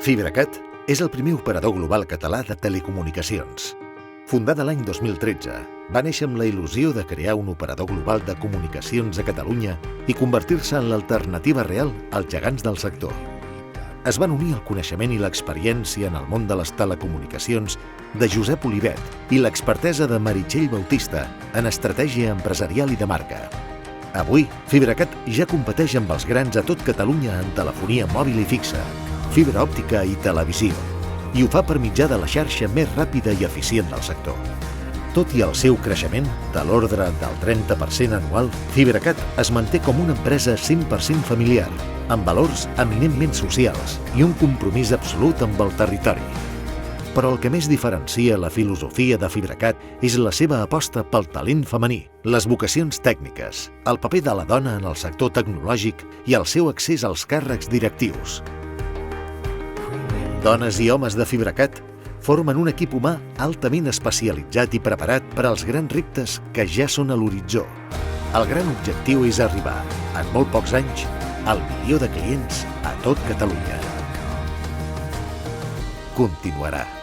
FibraCat és el primer operador global català de telecomunicacions. Fundada l'any 2013, va néixer amb la il·lusió de crear un operador global de comunicacions a Catalunya i convertir-se en l'alternativa real als gegants del sector. Es van unir el coneixement i l'experiència en el món de les telecomunicacions de Josep Olivet i l'expertesa de Meritxell Bautista en estratègia empresarial i de marca. Avui, FibraCat ja competeix amb els grans a tot Catalunya en telefonia mòbil i fixa, fibra òptica i televisió, i ho fa per mitjà de la xarxa més ràpida i eficient del sector. Tot i el seu creixement, de l'ordre del 30% anual, FibraCat es manté com una empresa 100% familiar, amb valors eminentment socials i un compromís absolut amb el territori. Però el que més diferencia la filosofia de FibraCat és la seva aposta pel talent femení, les vocacions tècniques, el paper de la dona en el sector tecnològic i el seu accés als càrrecs directius. Dones i homes de FibraCat formen un equip humà altament especialitzat i preparat per als grans reptes que ja són a l'horitzó. El gran objectiu és arribar, en molt pocs anys, al 1 milió de clients a tot Catalunya. Continuarà.